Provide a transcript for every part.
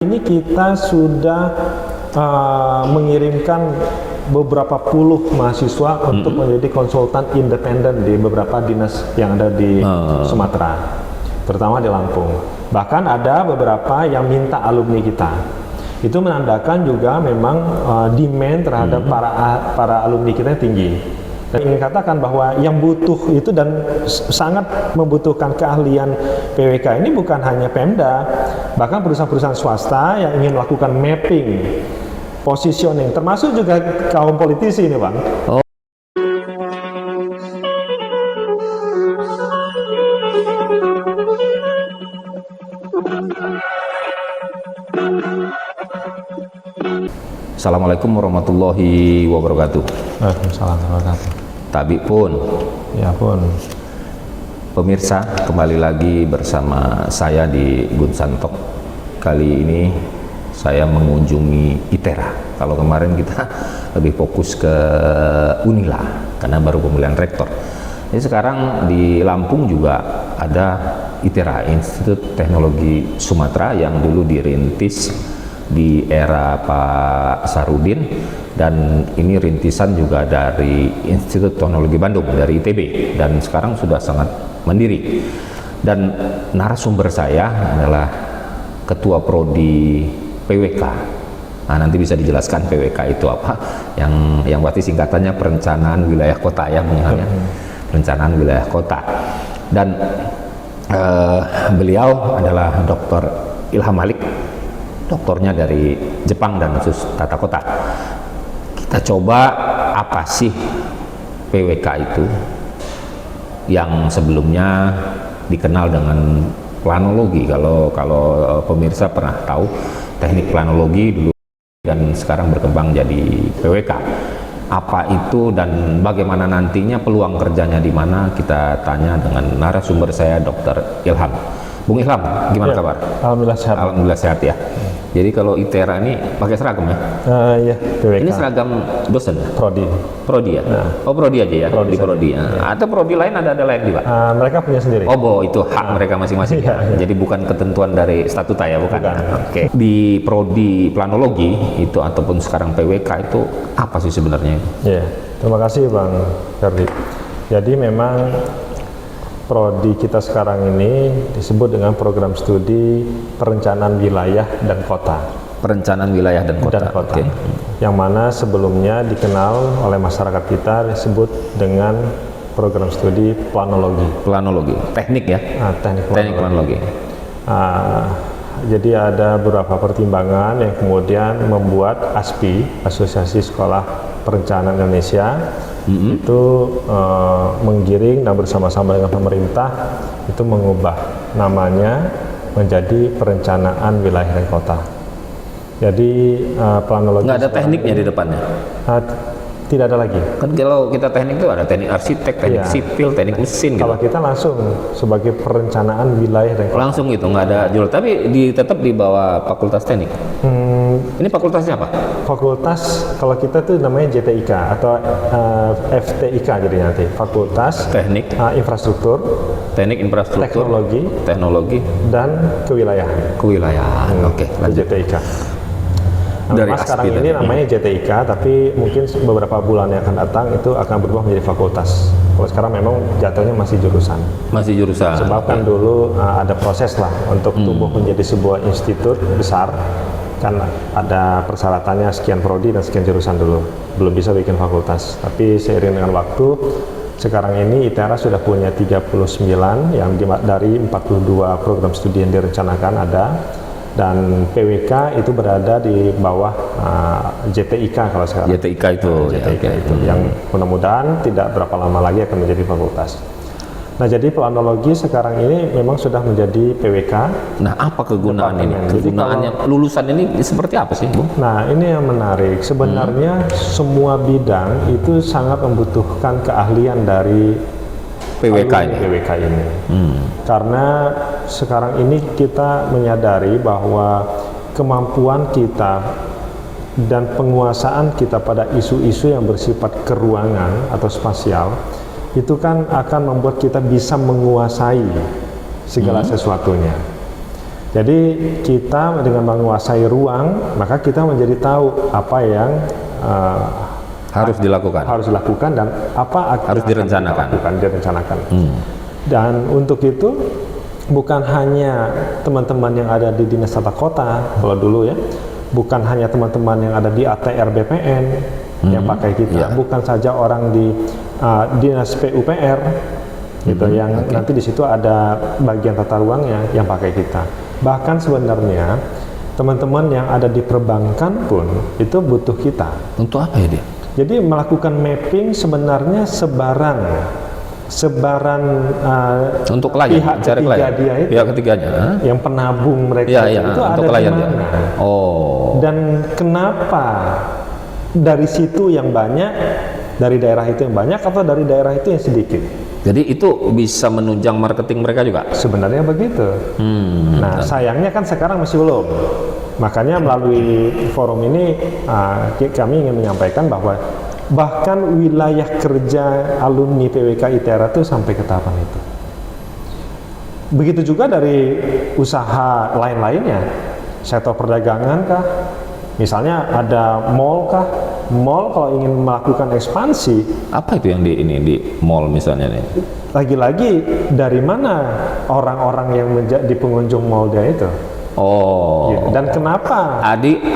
Ini kita sudah mengirimkan beberapa puluh mahasiswa untuk menjadi konsultan independen di beberapa dinas yang ada di Sumatera, terutama di Lampung. Bahkan ada beberapa yang minta alumni kita. Itu menandakan juga memang demand terhadap para alumni kita tinggi. Dan ingin katakan bahwa yang butuh itu dan sangat membutuhkan keahlian PWK ini bukan hanya Pemda, bahkan perusahaan-perusahaan swasta yang ingin melakukan mapping, positioning, termasuk juga kaum politisi ini, Bang. Assalamualaikum warahmatullahi wabarakatuh. Waalaikumsalam warahmatullahi wabarakatuh. Tabik pun. Ya pun. Pemirsa, kembali lagi bersama saya di Gunsantok. Kali ini saya mengunjungi ITERA. Kalau kemarin kita lebih fokus ke Unila karena baru pemilihan rektor. Jadi sekarang di Lampung juga ada ITERA, Institut Teknologi Sumatera, yang dulu dirintis di era Pak Sarudin, dan ini rintisan juga dari Institut Teknologi Bandung, dari ITB, dan sekarang sudah sangat mandiri. Dan narasumber saya adalah Ketua Prodi PWK. Nah, nanti bisa dijelaskan PWK itu apa, yang berarti singkatannya Perencanaan Wilayah Kota ya, Perencanaan Wilayah Kota. Dan beliau adalah Dr. Ilham Malik, doktornya dari Jepang dan khusus tata kota. Kita coba apa sih PWK itu, yang sebelumnya dikenal dengan planologi. Kalau pemirsa pernah tahu teknik planologi dulu dan sekarang berkembang jadi PWK. Apa itu dan bagaimana nantinya peluang kerjanya di mana, kita tanya dengan narasumber saya, Dr. Ilham. Bung Ilham, gimana kabar? Alhamdulillah sehat. Alhamdulillah sehat ya. Jadi kalau ITERA ini pakai seragam ya? Iya, PWK. Ini seragam dosen? Prodi. Prodi ya? Nah. Oh, Prodi aja ya? Prodi di Prodi ya. Atau Prodi lain ada lagi Pak? Mereka punya sendiri. Oh, itu hak mereka masing-masing ya? Jadi bukan ketentuan dari statuta ya? Bukan. Oke. Di Prodi Planologi itu ataupun sekarang PWK itu apa sih sebenarnya? Iya, terima kasih Bang Ferdi. Jadi memang Prodi kita sekarang ini disebut dengan program studi perencanaan wilayah dan kota. Perencanaan wilayah dan kota. Okay. Yang mana sebelumnya dikenal oleh masyarakat kita disebut dengan program studi planologi. Planologi, teknik ya? Teknik planologi. Jadi ada beberapa pertimbangan yang kemudian membuat ASPI, Asosiasi Sekolah Perencanaan Indonesia, itu menggiring dan bersama-sama dengan pemerintah itu mengubah namanya menjadi Perencanaan Wilayah dan Kota. Jadi planologi nggak ada tekniknya di depannya? Tidak ada lagi. Kan kalau kita teknik itu ada teknik arsitek, teknik sipil, teknik mesin gitu. Kalau kita langsung sebagai perencanaan wilayah dan kota. Langsung gitu, nggak ada jual. Tapi tetap di bawah Fakultas Teknik. Ini fakultasnya apa? Fakultas, kalau kita tuh namanya JTIK atau FTIK jadi nanti. Fakultas Teknik, Infrastruktur, Teknik Infrastruktur, Teknologi, dan Kewilayahan. Kewilayahan. Oke, lanjut. JTIK. Dari sekarang ini namanya JTIK, tapi mungkin beberapa bulan yang akan datang itu akan berubah menjadi fakultas. Kalau sekarang memang jatuhnya masih jurusan. Masih jurusan. Sebab kan dulu ada proses lah untuk tumbuh menjadi sebuah institut besar, kan ada persyaratannya sekian prodi dan sekian jurusan dulu. Belum bisa bikin fakultas. Tapi seiring dengan waktu, sekarang ini ITERA sudah punya 39 yang dari 42 program studi yang direncanakan ada. Dan PWK itu berada di bawah JTIK kalau sekarang. JTIK itu, JTIK itu yang mudah-mudahan tidak berapa lama lagi akan menjadi fakultas. Nah, jadi planologi sekarang ini memang sudah menjadi PWK. Nah, apa kegunaan ini? Kegunaannya lulusan ini seperti apa sih, Bu? Nah, ini yang menarik. Sebenarnya semua bidang itu sangat membutuhkan keahlian dari PWK ini. Karena sekarang ini kita menyadari bahwa kemampuan kita dan penguasaan kita pada isu-isu yang bersifat keruangan atau spasial itu kan akan membuat kita bisa menguasai segala sesuatunya. Jadi kita dengan menguasai ruang, maka kita menjadi tahu apa yang harus dilakukan dan apa harus direncanakan. Dan untuk itu bukan hanya teman-teman yang ada di Dinas Tata Kota kalau dulu ya, bukan hanya teman-teman yang ada di ATR BPN yang pakai kita, bukan saja orang di Dinas PUPR gitu yang nanti di situ ada bagian tata ruangnya yang pakai kita. Bahkan sebenarnya teman-teman yang ada di perbankan pun itu butuh kita. Untuk apa ya dia? Jadi melakukan mapping sebenarnya sebaran untuk klien, pihak ketiga dia itu, pihak ketiganya, yang penabung mereka itu ada di mana. Dan kenapa dari situ yang banyak, dari daerah itu yang banyak atau dari daerah itu yang sedikit? Jadi itu bisa menunjang marketing mereka juga? Sebenarnya begitu. Nah sayangnya kan sekarang masih belum. Makanya melalui forum ini kami ingin menyampaikan bahwa bahkan wilayah kerja alumni PWK ITERA itu sampai ke tahapan itu. Begitu juga dari usaha lain-lainnya, sektor perdagangan kah? Misalnya ada mall kah? Mall kalau ingin melakukan ekspansi, apa itu yang di mall misalnya nih? Lagi-lagi dari mana orang-orang yang menjadi pengunjung mall dia itu? Dan kenapa?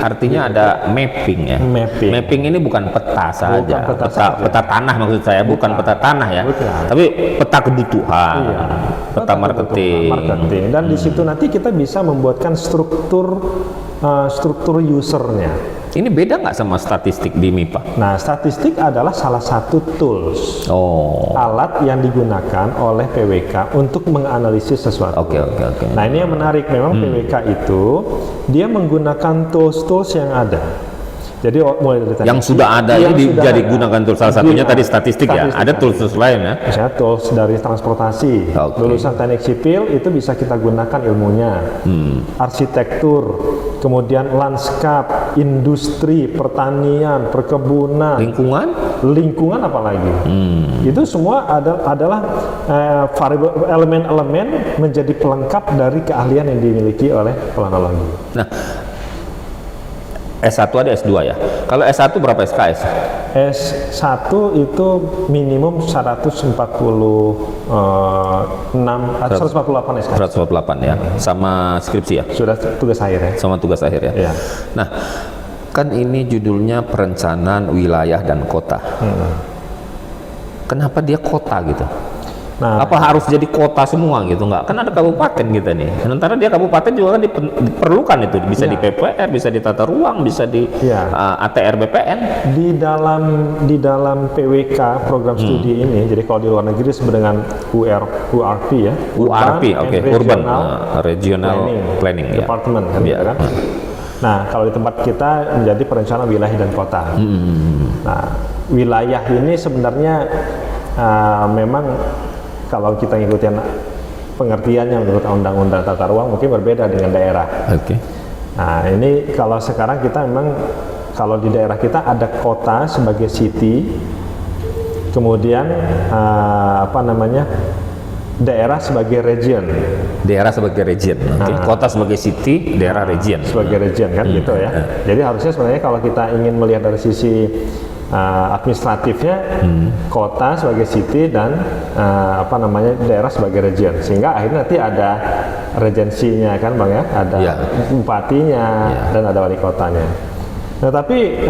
Artinya ada mapping ya. Mapping ini bukan peta saja. Peta tanah maksud saya, bukan peta tanah ya. Tapi peta kebutuhan, peta marketing. Dan di situ nanti kita bisa membuatkan struktur usernya. Ini beda nggak sama statistik di MIPA? Nah, statistik adalah salah satu tools, alat yang digunakan oleh PWK untuk menganalisis sesuatu. Oke. Nah, ini yang menarik, memang PWK itu dia menggunakan tools-tools yang ada. Jadi mulai dari yang sudah ada ini jadi gunakan tools, salah satunya tadi statistik ya. Ada tools lain ya. Misalnya tools dari transportasi, lulusan teknik sipil itu bisa kita gunakan ilmunya. Arsitektur, kemudian lanskap, industri, pertanian, perkebunan, lingkungan apalagi. Itu semua adalah elemen-elemen menjadi pelengkap dari keahlian yang dimiliki oleh planologi. Nah, S1 ada S2 ya. Kalau S1 berapa SKS? S1 itu minimum 148 SKS. 148 ya. Sama skripsi ya? Sudah tugas akhir ya. Sama tugas akhir ya. Nah, kan ini judulnya perencanaan wilayah dan kota. Kenapa dia kota gitu? Nah, apa harus jadi kota semua gitu? Enggak, kan ada kabupaten kita nih. Sementara dia kabupaten juga kan diperlukan itu, bisa di PPR, bisa di tata ruang, bisa di ATR BPN. Di dalam PWK program studi ini, jadi kalau di luar negeri disebut dengan URP ya. Urban Regional Planning Department kan, kan. Nah, kalau di tempat kita menjadi perencanaan wilayah dan kota. Nah, wilayah ini sebenarnya memang kalau kita ngikutin pengertiannya menurut undang-undang tata ruang mungkin berbeda dengan daerah. Nah, ini kalau sekarang kita memang kalau di daerah kita ada kota sebagai city, kemudian daerah sebagai region. Kota sebagai city, daerah region. Sebagai region kan gitu ya. Jadi harusnya sebenarnya kalau kita ingin melihat dari sisi administratifnya, kota sebagai city dan daerah sebagai region, sehingga akhirnya nanti ada regensinya kan Bang ya, ada bupatinya dan ada wali kotanya. Nah, tapi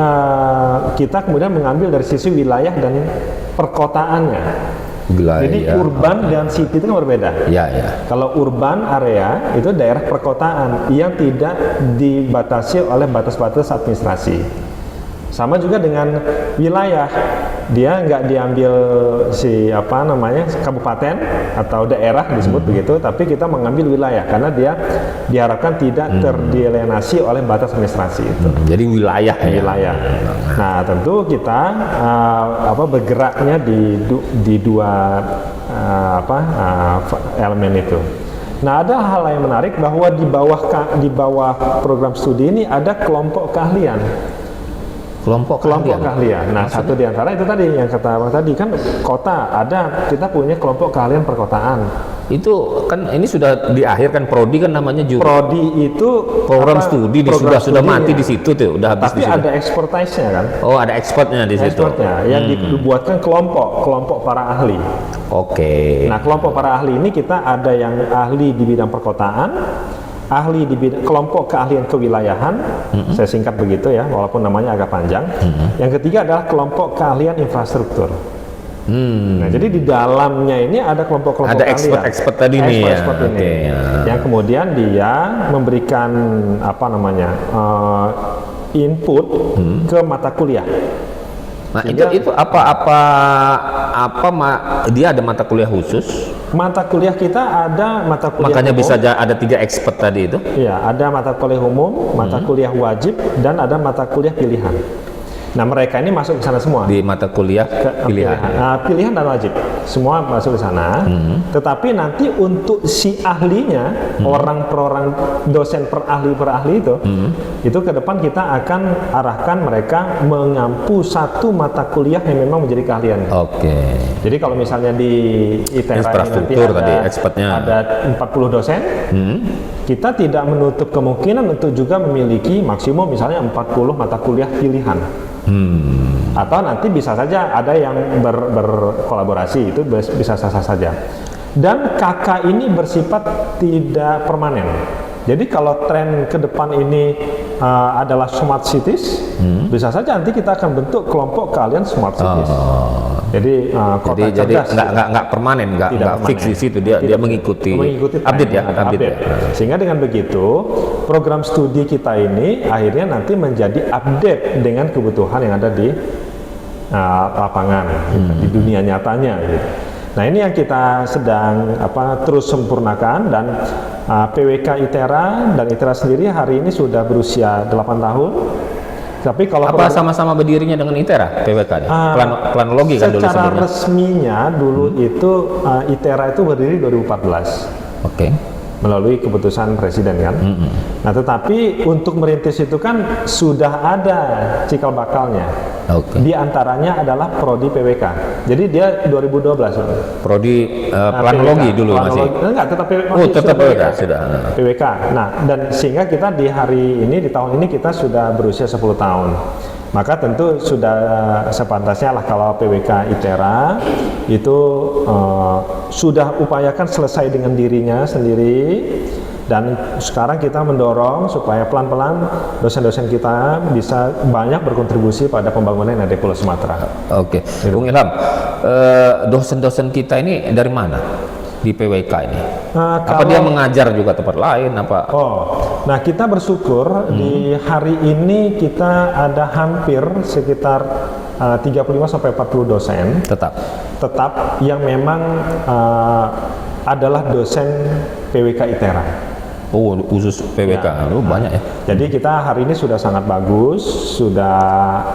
kita kemudian mengambil dari sisi wilayah dan perkotaannya. Jadi urban dan city itu kan berbeda. Kalau urban area itu daerah perkotaan yang tidak dibatasi oleh batas-batas administrasi. Sama juga dengan wilayah, dia nggak diambil kabupaten atau daerah disebut begitu, tapi kita mengambil wilayah karena dia diharapkan tidak terdialienasi oleh batas administrasi itu. Jadi wilayah. Nah, tentu kita bergeraknya di dua elemen itu. Nah, ada hal yang menarik bahwa di bawah program studi ini ada kelompok keahlian. Kelompok keahlian. Nah, satu di antara itu tadi yang kata Bang tadi kan kota, kita punya kelompok keahlian perkotaan. itu kan ini sudah di akhir kan, prodi kan namanya juga. Prodi itu Program studi sudah mati di situ tuh, udah habis tapi di situ. ada expertise-nya kan. Oh, ada expertnya di situ. Expertnya yang dibuatkan kelompok para ahli. Oke. Nah, kelompok para ahli ini kita ada yang ahli di bidang perkotaan, ahli di bidang kelompok keahlian kewilayahan, saya singkat begitu ya, walaupun namanya agak panjang. Yang ketiga adalah kelompok keahlian infrastruktur. Nah, jadi di dalamnya ini ada kelompok-kelompok Ada keahlian. expert tadi nih ya. Expert ini. Oke, ya. Yang kemudian dia memberikan input ke mata kuliah. Nah, itu dia ada mata kuliah khusus. Mata kuliah kita ada mata kuliah Makanya umum. bisa ada 3 expert tadi itu. Iya, ada mata kuliah umum, mata kuliah wajib, dan ada mata kuliah pilihan. Nah, mereka ini masuk ke sana semua. Di mata kuliah pilihan. Pilihan dan wajib, semua masuk ke sana. Tetapi nanti untuk si ahlinya, orang per orang, dosen per ahli itu ke depan kita akan arahkan mereka mengampu satu mata kuliah yang memang menjadi keahlian. Oke. Jadi kalau misalnya di ITERA Infrastruktur ini nanti tadi expertnya ada 40 dosen, kita tidak menutup kemungkinan untuk juga memiliki maksimum misalnya 40 mata kuliah pilihan. Atau nanti bisa saja ada yang berkolaborasi, itu bisa sah-sah saja. Dan KK ini bersifat tidak permanen. Jadi kalau tren ke depan ini adalah smart cities, bisa saja nanti kita akan bentuk kelompok keahlian smart cities. Jadi kota cerdas. Nggak permanen, nggak fix di situ, dia mengikuti update ya, update. Sehingga dengan begitu program studi kita ini akhirnya nanti menjadi update dengan kebutuhan yang ada di lapangan, di dunia nyatanya. Gitu. Nah, ini yang kita sedang terus sempurnakan, dan PWK ITERA dan ITERA sendiri hari ini sudah berusia 8 tahun. Tapi kalau sama-sama berdirinya dengan ITERA PWK? Planologi kan dulu secara sebelumnya. resminya dulu itu ITERA itu berdiri 2014. Oke. Melalui keputusan presiden kan. Nah, tetapi untuk merintis itu kan sudah ada cikal bakalnya. Di antaranya adalah prodi PWK. Jadi dia 2012. Prodi planologi PWK. dulu masih. Enggak, tetap tetap PWK sudah. PWK. Nah, dan sehingga kita di hari ini, di tahun ini kita sudah berusia 10 tahun. Maka tentu sudah sepantasnya lah kalau PWK ITERA itu sudah upayakan selesai dengan dirinya sendiri, dan sekarang kita mendorong supaya pelan-pelan dosen-dosen kita bisa banyak berkontribusi pada pembangunan yang ada di Pulau Sumatera. Oke, Bung Ilham, dosen-dosen kita ini dari mana di PWK ini? Apa dia mengajar juga tempat lain? Nah, kita bersyukur di hari ini kita ada hampir sekitar 35-40 dosen tetap yang memang adalah dosen PWK ITERA. Oh, khusus PWK, banyak ya. Jadi kita hari ini sudah sangat bagus, sudah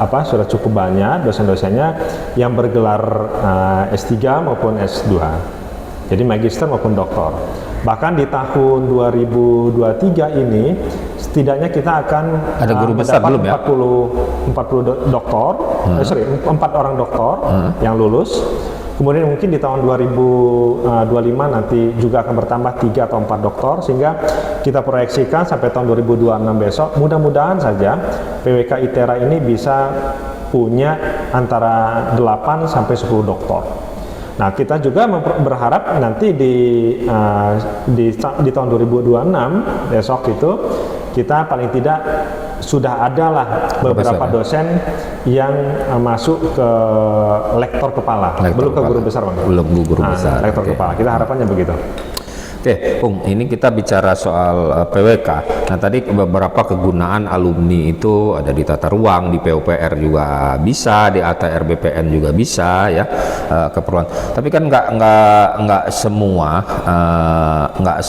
cukup banyak dosen-dosennya yang bergelar S3 maupun S2. Jadi magister maupun doktor. Bahkan di tahun 2023 ini setidaknya kita akan ada guru besar belum ya? 40 doktor, 4 orang doktor yang lulus. Kemudian mungkin di tahun 2025 nanti juga akan bertambah 3 atau 4 doktor, sehingga kita proyeksikan sampai tahun 2026 besok mudah-mudahan saja PWK ITERA ini bisa punya antara 8 sampai 10 doktor. Nah, kita juga berharap nanti di tahun 2026 besok itu kita paling tidak sudah adalah beberapa dosen yang masuk ke lektor kepala, belum ke guru besar, Bang. Belum guru besar. Lektor kepala. Kita harapannya begitu. Oke, Bung, ini kita bicara soal PWK. Nah, tadi beberapa kegunaan alumni itu ada di tata ruang, di PUPR juga bisa, di ATR BPN juga bisa, ya, keperluan. Tapi kan nggak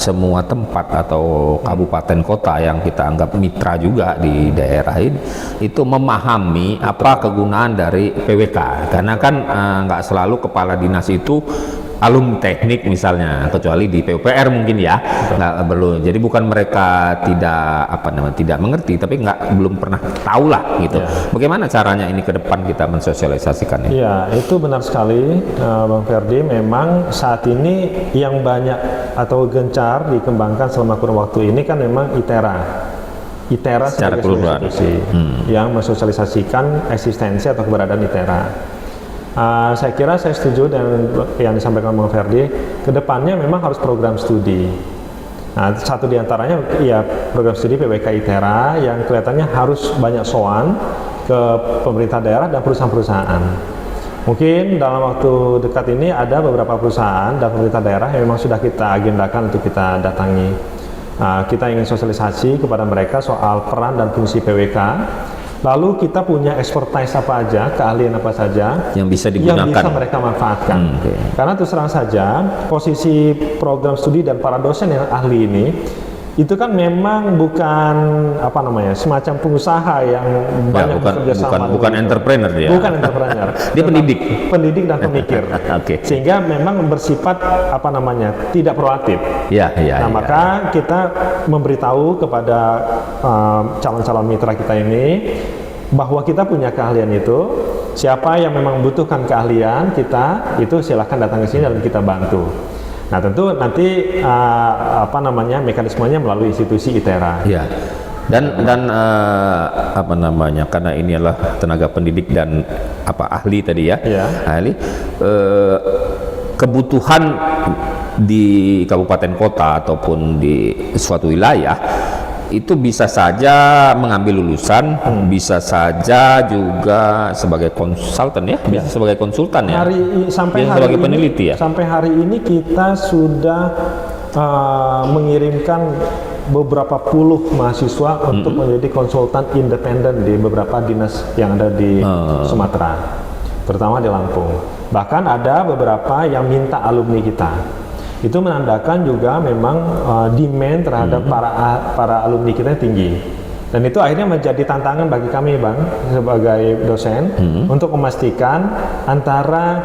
semua tempat atau kabupaten kota yang kita anggap mitra juga di daerah ini itu memahami apa kegunaan dari PWK. Karena kan nggak selalu kepala dinas itu alumni teknik misalnya, kecuali di PUPR mungkin ya, nggak perlu. Jadi bukan mereka tidak mengerti, tapi belum pernah tahu lah gitu. Bagaimana caranya ini ke depan kita mensosialisasikannya? Iya, itu benar sekali, Bang Ferdi. Memang saat ini yang banyak atau gencar dikembangkan selama kurun waktu ini kan memang ITERA sebagai sebuah institusi yang mensosialisasikan eksistensi atau keberadaan ITERA. Saya kira saya setuju dengan yang disampaikan Bang Ferdi. Kedepannya memang harus program studi. Nah, satu diantaranya ya program studi PWK ITERA yang kelihatannya harus banyak soan ke pemerintah daerah dan perusahaan-perusahaan. Mungkin dalam waktu dekat ini ada beberapa perusahaan dan pemerintah daerah yang memang sudah kita agendakan untuk kita datangi. Kita ingin sosialisasi kepada mereka soal peran dan fungsi PWK. Lalu kita punya expertise apa aja, keahlian apa saja yang bisa digunakan, yang bisa mereka manfaatkan. Karena terus terang saja posisi program studi dan para dosen yang ahli ini itu kan memang bukan semacam pengusaha yang banyak bekerja sama, bukan entrepreneur dia. Bukan entrepreneur. Dia pendidik dan pemikir. Sehingga memang bersifat tidak proaktif. Maka kita memberitahu kepada calon-calon mitra kita ini bahwa kita punya keahlian itu. Siapa yang memang membutuhkan keahlian kita itu silahkan datang ke sini dan kita bantu. Nah, tentu nanti mekanismenya melalui institusi ITERA. Ya. Dan karena ini adalah tenaga pendidik dan ahli tadi ya. Ahli kebutuhan di kabupaten kota ataupun di suatu wilayah itu bisa saja mengambil lulusan, bisa saja juga sebagai konsultan ya, bisa sebagai konsultan ya, sebagai peneliti ya. Sampai hari ini kita sudah mengirimkan beberapa puluh mahasiswa untuk menjadi konsultan independen di beberapa dinas yang ada di Sumatera, terutama di Lampung. Bahkan ada beberapa yang minta alumni kita. Itu menandakan juga memang demand terhadap para alumni kita tinggi. Dan itu akhirnya menjadi tantangan bagi kami, Bang, sebagai dosen untuk memastikan antara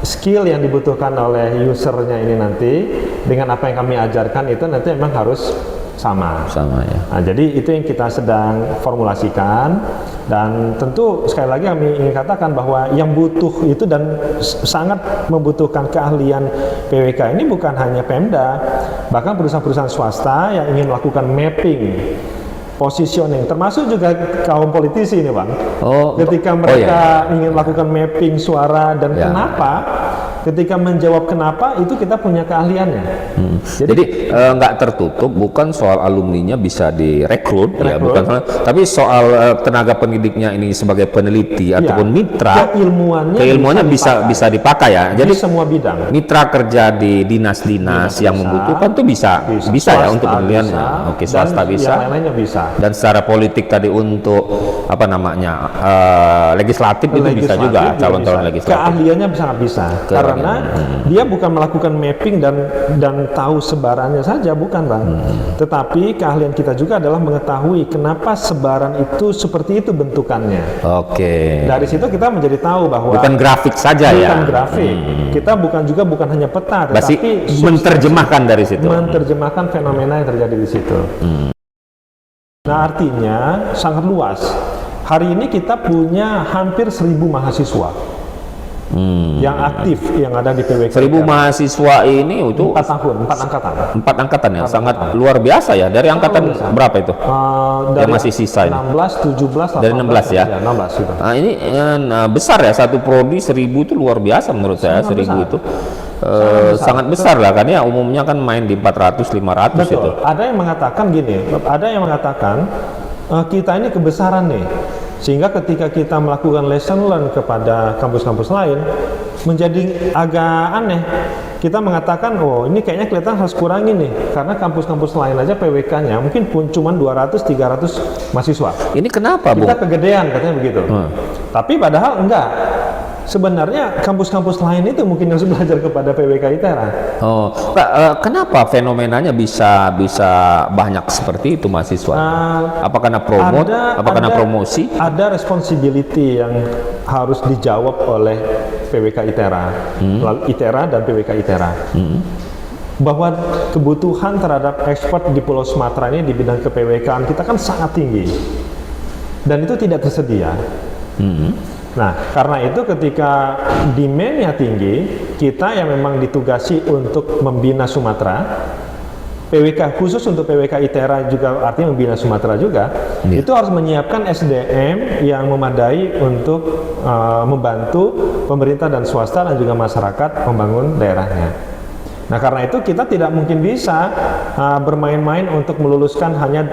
skill yang dibutuhkan oleh usernya ini nanti dengan apa yang kami ajarkan itu nanti memang harus sama ya. Nah, jadi itu yang kita sedang formulasikan, dan tentu sekali lagi kami ingin katakan bahwa yang butuh itu dan sangat membutuhkan keahlian PWK ini bukan hanya Pemda, bahkan perusahaan-perusahaan swasta yang ingin melakukan mapping positioning, termasuk juga kaum politisi ini, Bang. Ketika mereka ingin melakukan mapping suara dan kenapa, ketika menjawab kenapa, itu kita punya keahliannya. Jadi nggak tertutup, bukan soal alumninya bisa direkrut, ya, bukan, tapi soal tenaga pendidiknya ini sebagai peneliti ataupun mitra, keilmuannya bisa dipakai ya. Jadi semua bidang. Mitra kerja di dinas-dinas yang membutuhkan tuh bisa ya untuk penelitian. Swasta bisa. Yang lainnya bisa. Dan secara politik tadi untuk legislatif itu bisa juga, calon-calon legislatif. Keahliannya sangat bisa. Karena dia bukan melakukan mapping dan tahu sebarannya saja, bukan, Bang. Tetapi keahlian kita juga adalah mengetahui kenapa sebaran itu seperti itu bentukannya. Dari situ kita menjadi tahu bahwa bukan grafik saja ya. Bukan grafik. Kita bukan hanya peta, tetapi menerjemahkan dari situ. Menerjemahkan fenomena yang terjadi di situ. Nah, artinya sangat luas. Hari ini kita punya hampir 1.000 mahasiswa yang aktif yang ada di PWK. 1.000 mahasiswa ini itu 4 angkatan. 4 angkatan ya, sangat luar biasa ya. Dari angkatan berapa itu? Yang masih sisa ini? 16, 17, 18. Dari 16 ya? 16 gitu. Nah, ini besar ya, satu prodi 1.000 itu luar biasa menurut saya. 1.000 itu sangat besar lah, kan ya, umumnya kan main di 400, 500 itu. Ada yang mengatakan gini, kita ini kebesaran nih, sehingga ketika kita melakukan lesson learn kepada kampus-kampus lain menjadi agak aneh. Kita mengatakan, ini kayaknya kelihatan harus kurangin nih, karena kampus-kampus lain aja PWK-nya mungkin pun cuma 200-300 mahasiswa. Ini kenapa, Bu? Kita kegedean, katanya begitu. Tapi padahal enggak. Sebenarnya kampus-kampus lain itu mungkin harus belajar kepada PWK ITERA. Kenapa fenomenanya bisa banyak seperti itu mahasiswa? Apa karena promosi? Ada responsibility yang harus dijawab oleh PWK ITERA, lalu ITERA dan PWK ITERA. Bahwa kebutuhan terhadap ekspor di Pulau Sumatera ini di bidang ke-PWK kita kan sangat tinggi. Dan itu tidak tersedia. Nah, karena itu ketika demand-nya tinggi, kita yang memang ditugasi untuk membina Sumatera, PWK khusus untuk PWK ITERA juga artinya membina Sumatera juga, itu harus menyiapkan SDM yang memadai untuk membantu pemerintah dan swasta dan juga masyarakat membangun daerahnya. Nah, karena itu kita tidak mungkin bisa bermain-main untuk meluluskan hanya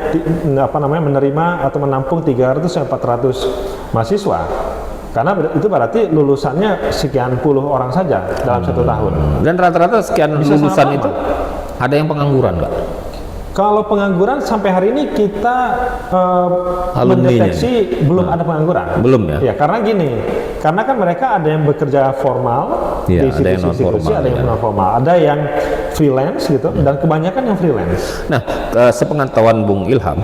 menerima atau menampung 300-400 mahasiswa. Karena itu berarti lulusannya sekian puluh orang saja dalam 1 tahun. Dan rata-rata sekian Bisa lulusan sama-sama. itu ada yang pengangguran nggak? Kalau pengangguran sampai hari ini kita Alumninya. mendeteksi belum ada pengangguran. Belum ya? Ya, karena gini, karena kan mereka ada yang bekerja formal Iya, di ada yang institusi, non-formal, ada yang ya. non formal, ada yang freelance gitu, dan kebanyakan yang freelance. Nah, sepengetahuan Bung Ilham,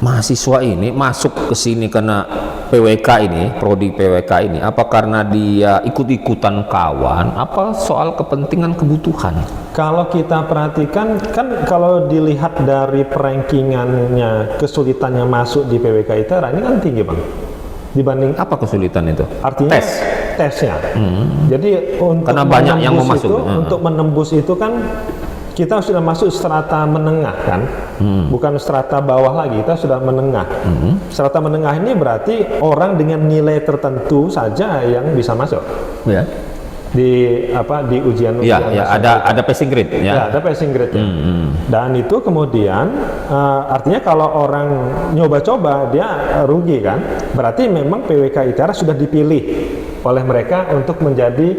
mahasiswa ini masuk ke sini karena PWK ini, prodi PWK ini, apa karena dia ikut-ikutan kawan, apa soal kepentingan kebutuhan? Kalau kita perhatikan, kan kalau dilihat dari perankingannya, kesulitannya masuk di PWK ITERA ini kan tinggi, Bang, dibanding Apa kesulitan itu? artinya Tes. tesnya. Jadi untuk Karena banyak yang mau menembus masuk. itu, untuk menembus itu kan kita sudah masuk strata menengah kan, bukan strata bawah lagi, kita sudah menengah. Strata menengah ini berarti orang dengan nilai tertentu saja yang bisa masuk Ya, di ujian. ya, ya, ada passing grade Ya, ya. ada passing grade ya. Dan itu kemudian artinya kalau orang nyoba-coba dia rugi kan. Berarti memang PWK ITERA sudah dipilih oleh mereka untuk menjadi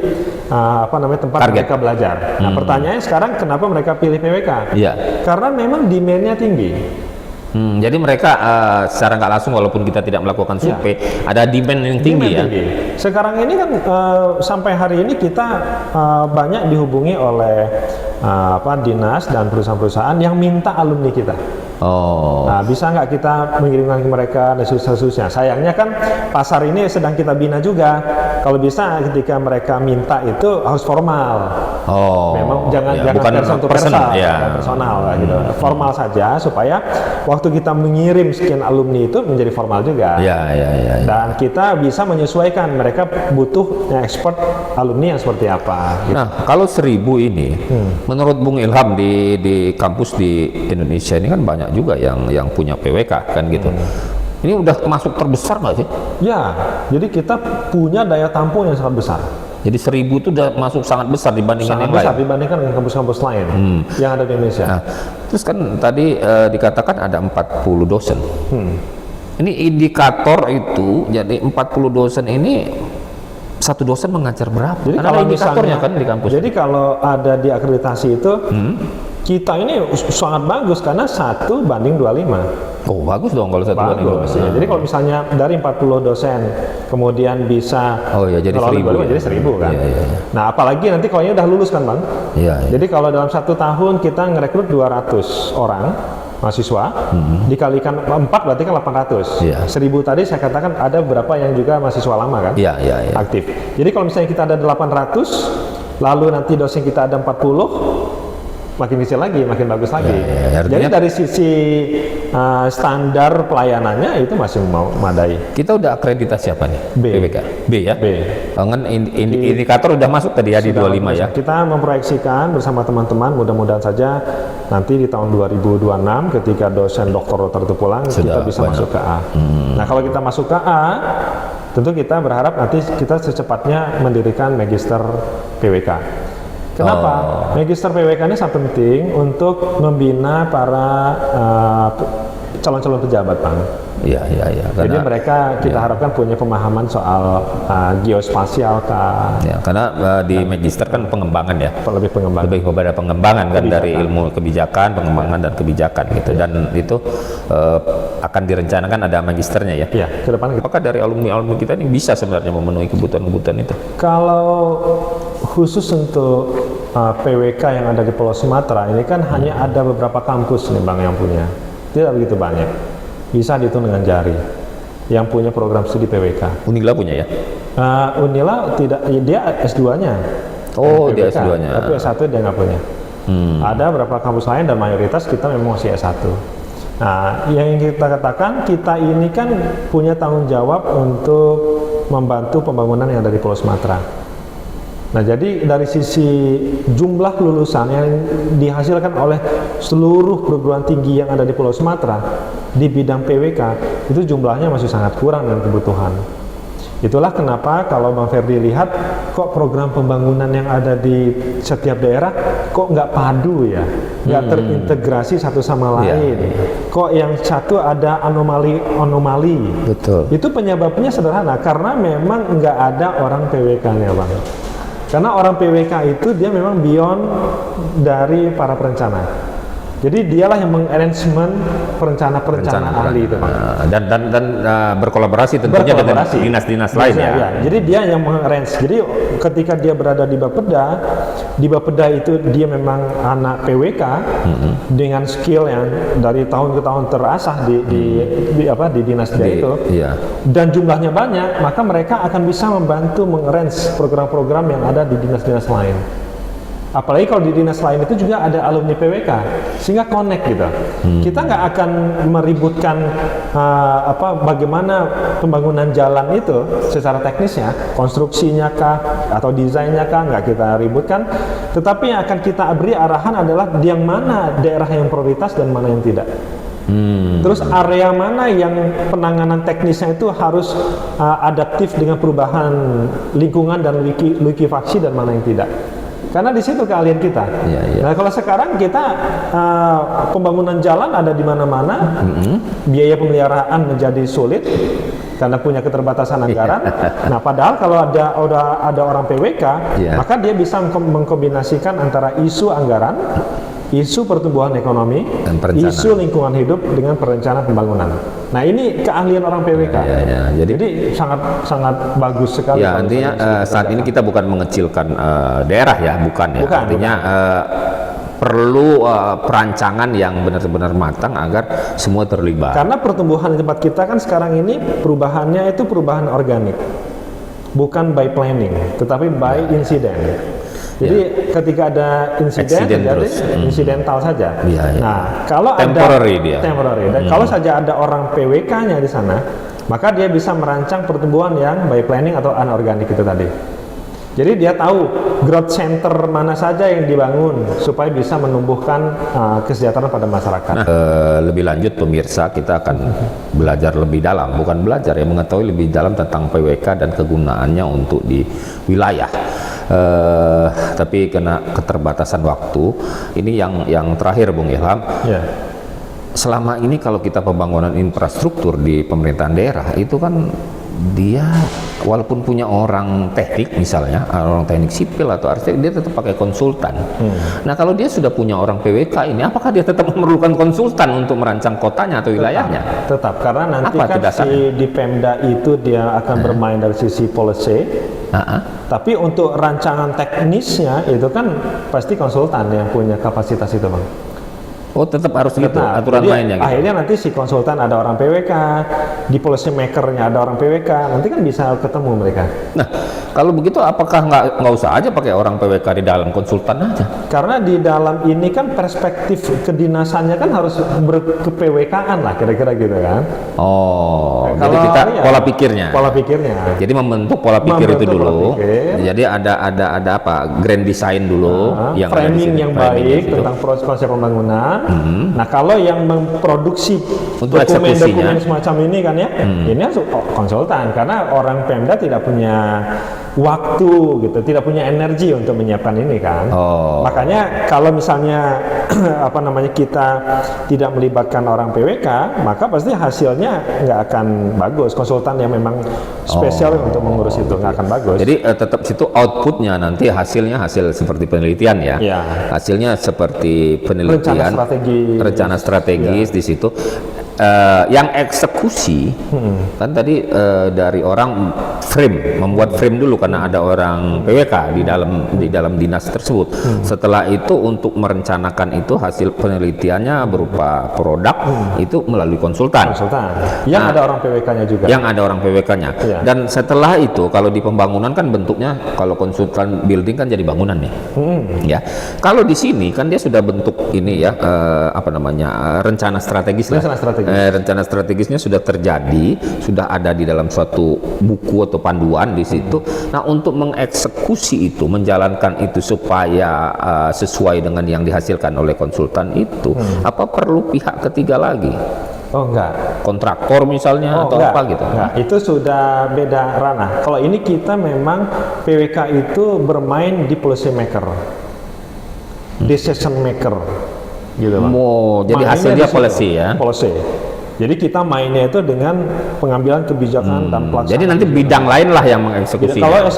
tempat Target. mereka belajar. Nah, pertanyaannya sekarang kenapa mereka pilih PWK? Iya. Karena memang demand-nya tinggi. Jadi mereka secara nggak langsung walaupun kita tidak melakukan survei, ada demand yang tinggi Demand ya. tinggi. Sekarang ini kan sampai hari ini kita banyak dihubungi oleh dinas dan perusahaan-perusahaan yang minta alumni kita. Oh, Nah, bisa nggak kita mengirimkan ke mereka dan seterusnya. Sayangnya kan pasar ini sedang kita bina juga. Kalau bisa ketika mereka minta itu harus formal. oh, Memang jangan ya, bukan person to person, person, ya. personal lah gitu. Formal saja supaya waktu kita mengirim sekian alumni itu menjadi formal juga. Ya, ya, ya, ya. Dan kita bisa menyesuaikan mereka butuh ekspor alumni yang seperti apa. Gitu. Nah, kalau 1000 ini, menurut Bung Ilham di kampus di Indonesia ini kan banyak juga yang punya PWK kan gitu. Ini udah masuk terbesar nggak sih? Ya, jadi kita punya daya tampung yang sangat besar. Jadi 1000 itu udah masuk sangat besar dibandingkan Sangat yang besar lain. dibandingkan dengan kampus-kampus lain yang ada di Indonesia. Nah, terus kan tadi dikatakan ada 40 dosen. Ini indikator itu, jadi 40 dosen ini satu dosen mengajar berapa? Jadi Karena kalau ada indikatornya misalnya, kan di kampus. jadi kalau ada di akreditasi itu, kita ini sangat bagus karena 1:25. Oh, bagus dong kalau satu banding Bagus. 12. Ya. Jadi kalau misalnya dari 40 dosen kemudian bisa Oh ya, jadi ngelola 1000 ya. jadi 1000 kan. Iya, iya, iya. Nah, apalagi nanti kalau ini udah lulus kan, Bang. Iya, iya. Jadi kalau dalam 1 tahun kita ngerekrut 200 orang mahasiswa, dikalikan 4 berarti kan 800. Iya. 1000 tadi saya katakan ada beberapa yang juga mahasiswa lama kan, Iya, iya, iya. aktif. Jadi kalau misalnya kita ada 800, lalu nanti dosen kita ada 40, makin kecil lagi, makin bagus lagi. Ya, Jadi artinya- dari sisi standar pelayanannya itu masih mau madai. Kita udah akreditasi apa nih? B. PWK. B ya? B. Kan indikator udah masuk tadi ya di 25 ya. Kita memproyeksikan bersama teman-teman, mudah-mudahan saja nanti di tahun 2026 ketika dosen doktor itu pulang, kita Sudah bisa banyak. masuk ke A. Nah, kalau kita masuk ke A, tentu kita berharap nanti kita secepatnya mendirikan magister PWK. Kenapa? Magister PWK ini sangat penting untuk membina para calon-calon pejabat, Bang. Iya, iya, iya. Jadi mereka kita harapkan punya pemahaman soal geospasial, karena di magister kan pengembangan ya. lebih pengembangan. Lebih kepada pengembangan kan dari ilmu kebijakan, pengembangan dan kebijakan gitu. Dan itu akan direncanakan ada magisternya ya. Ya, ke depan kita. Apakah dari alumni-alumni kita ini bisa sebenarnya memenuhi kebutuhan-kebutuhan itu? Kalau khusus untuk PWK yang ada di Pulau Sumatera ini kan hanya ada beberapa kampus nih, Bang, yang punya. Tidak begitu banyak. Bisa dihitung dengan jari yang punya program studi PWK. Unigla punya ya? Unila tidak, dia S2-nya. Oh, dia PWK, S2-nya. tapi S1 dia nggak punya. Ada beberapa kampus lain dan mayoritas kita memang masih S1. Nah, yang kita katakan, kita ini kan punya tanggung jawab untuk membantu pembangunan yang ada di Pulau Sumatera. Nah, jadi dari sisi jumlah lulusan yang dihasilkan oleh seluruh perguruan tinggi yang ada di Pulau Sumatera di bidang PWK, itu jumlahnya masih sangat kurang dengan kebutuhan. Itulah kenapa kalau Bang Ferdi lihat, kok program pembangunan yang ada di setiap daerah kok nggak padu ya, nggak terintegrasi satu sama lain. Kok yang satu ada anomali. Betul. Itu penyebabnya sederhana, karena memang nggak ada orang PWK-nya, Bang. Karena orang PWK itu dia memang beyond dari para perencana. Jadi dialah yang mengarrangement perencana ahli itu, Pak. Dan berkolaborasi tentunya dengan dinas-dinas lain ya. Jadi dia yang mengarrange. Jadi ketika dia berada di Bapeda itu dia memang anak PWK dengan skill yang dari tahun ke tahun terasah di dinas dia itu. Iya. Dan jumlahnya banyak, maka mereka akan bisa membantu mengarrange program-program yang ada di dinas-dinas lain. Apalagi kalau di dinas lain itu juga ada alumni PWK, sehingga connect gitu. Kita nggak akan meributkan bagaimana pembangunan jalan itu secara teknisnya, konstruksinya kah atau desainnya kah, nggak kita ributkan. Tetapi yang akan kita beri arahan adalah yang mana daerah yang prioritas dan mana yang tidak. Terus area mana yang penanganan teknisnya itu harus adaptif dengan perubahan lingkungan dan likuifaksi dan mana yang tidak. Karena di situ keahlian kita. Nah, kalau sekarang kita pembangunan jalan ada di mana-mana, biaya pemeliharaan menjadi sulit karena punya keterbatasan anggaran. Nah, padahal kalau ada orang PWK, maka dia bisa mengkombinasikan antara isu anggaran, isu pertumbuhan ekonomi, isu lingkungan hidup dengan perencanaan pembangunan. Nah, ini keahlian orang PWK. Jadi sangat bagus sekali. Ya, artinya saat ini kita bukan mengecilkan daerah ya, bukan ya. Artinya perlu perancangan yang benar-benar matang agar semua terlibat. Karena pertumbuhan di tempat kita kan sekarang ini perubahannya itu perubahan organik, bukan by planning, tetapi by incident. Jadi ketika ada insiden terjadi insidental saja. Nah, kalau temporary dan kalau saja ada orang PWK-nya di sana, maka dia bisa merancang pertumbuhan yang by planning atau anorganik itu tadi. Jadi dia tahu growth center mana saja yang dibangun supaya bisa menumbuhkan kesejahteraan pada masyarakat. Nah, lebih lanjut pemirsa, kita akan belajar lebih dalam, bukan belajar ya, mengetahui lebih dalam tentang PWK dan kegunaannya untuk di wilayah. Tapi kena keterbatasan waktu, ini yang terakhir Bung Ilham. Selama ini kalau kita pembangunan infrastruktur di pemerintahan daerah itu kan dia walaupun punya orang teknik misalnya, orang teknik sipil atau arsitek, dia tetap pakai konsultan. Nah, kalau dia sudah punya orang PWK ini, apakah dia tetap memerlukan konsultan untuk merancang kotanya atau wilayahnya? Tetap, karena nanti kan di Pemda itu dia akan bermain dari sisi policy. Tapi untuk rancangan teknisnya itu kan pasti konsultan yang punya kapasitas itu, Bang. Oh, tetap harus gitu aturan mainnya gitu. Akhirnya nanti si konsultan ada orang PWK, di policy makernya ada orang PWK, nanti kan bisa ketemu mereka. Nah, kalau begitu apakah nggak usah aja pakai orang PWK di dalam konsultan aja? Karena di dalam ini kan perspektif kedinasannya kan harus berke-PWK-an lah, kira-kira gitu kan. Oh, jadi kita pola pikirnya. Jadi membentuk pola pikir itu dulu. Jadi ada apa? Grand design dulu, yang framing yang baik tentang konsep pembangunan. Nah, kalau yang memproduksi dokumen-dokumen semacam ini kan ya, ini harus konsultan, karena orang Pemda tidak punya waktu gitu, tidak punya energi untuk menyiapkan ini kan. Makanya kalau misalnya kita tidak melibatkan orang PWK, maka pasti hasilnya nggak akan bagus. Konsultan yang memang spesial untuk mengurus itu nggak akan bagus. Jadi tetap situ outputnya nanti hasil seperti penelitian ya. Hasilnya seperti penelitian, rencana strategis di situ. yang eksekusi kan tadi dari orang membuat frame dulu karena ada orang PWK di dalam dinas tersebut. Setelah itu untuk merencanakan itu hasil penelitiannya berupa produk itu melalui konsultan. Yang ada orang PWK-nya juga. Yang ada orang PWK-nya. Iya. Dan setelah itu kalau di pembangunan kan bentuknya kalau konsultan building kan jadi bangunan nih. Ya. Kalau di sini kan dia sudah bentuk ini ya rencana strategis lah. Rencana strategisnya sudah terjadi, sudah ada di dalam suatu buku atau panduan di situ. Nah, untuk mengeksekusi itu, menjalankan itu supaya sesuai dengan yang dihasilkan oleh konsultan itu, apa perlu pihak ketiga lagi? Oh enggak. Kontraktor misalnya atau enggak, apa gitu? Enggak, itu sudah beda ranah. Kalau ini kita memang PWK itu bermain di policy maker, decision maker, gitu Bang. Jadi hasilnya policy ya? Policy. Jadi kita mainnya itu dengan pengambilan kebijakan dan pelaksanaan. Jadi nanti bidang lain lah yang mengeksekusi. Kalau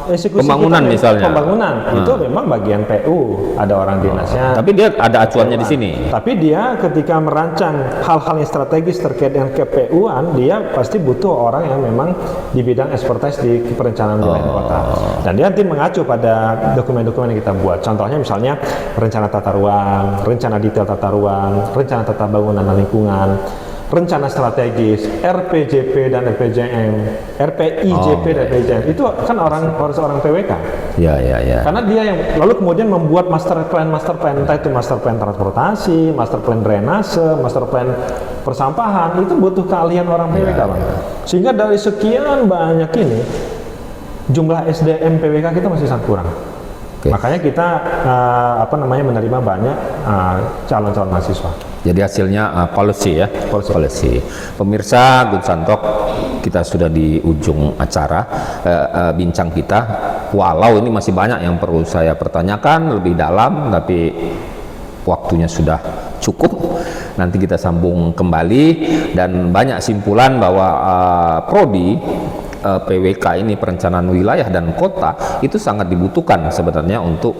eksekusi pembangunan misalnya. Pembangunan itu memang bagian PU, ada orang dinasnya. Tapi dia ada acuannya di sini. Tapi dia ketika merancang hal-hal yang strategis terkait dengan KPU-an, dia pasti butuh orang yang memang di bidang expertise di perencanaan wilayah kota. Dan dia nanti mengacu pada dokumen-dokumen yang kita buat. Contohnya misalnya rencana tata ruang, rencana detail tata ruang, rencana tata bangunan dan lingkungan, rencana strategis, RPJP dan RPJM, RPIJP dan RPJM, itu kan orang PWK. Ya. Karena dia yang lalu kemudian membuat master plan, entah itu master plan transportasi, master plan drainase, master plan persampahan, itu butuh keahlian orang PWK, Bang. Sehingga dari sekian banyak ini, jumlah SDM PWK kita masih sangat kurang. Makanya kita menerima banyak calon-calon mahasiswa. Jadi hasilnya policy ya, policy. Pemirsa Gunsantok, kita sudah di ujung acara bincang kita. Walau ini masih banyak yang perlu saya pertanyakan lebih dalam, tapi waktunya sudah cukup. Nanti kita sambung kembali dan banyak simpulan bahwa prodi PWK ini perencanaan wilayah dan kota itu sangat dibutuhkan sebenarnya untuk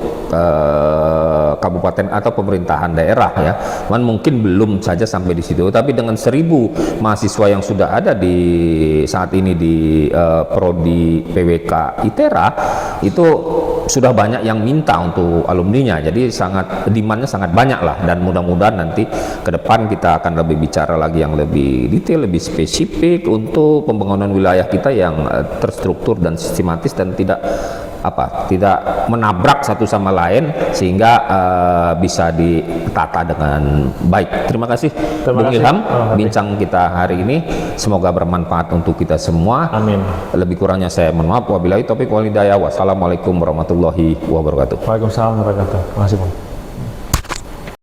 kabupaten atau pemerintahan daerah ya. Mungkin belum saja sampai di situ, tapi dengan 1000 mahasiswa yang sudah ada di saat ini di prodi PWK ITERA itu sudah banyak yang minta untuk alumninya. Jadi demandnya sangat banyak lah, dan mudah-mudahan nanti ke depan kita akan lebih bicara lagi yang lebih detail, lebih spesifik untuk pembangunan wilayah kita yang terstruktur dan sistematis dan tidak menabrak satu sama lain sehingga bisa ditata dengan baik. Terima kasih Bung Ilham, bincang kita hari ini semoga bermanfaat untuk kita semua. Amin. Lebih kurangnya saya mohon maaf. Wabillahi taufiq wal hidayah. Wassalamualaikum warahmatullahi wabarakatuh. Waalaikumsalam warahmatullahi wabarakatuh. Terima kasih, Bang.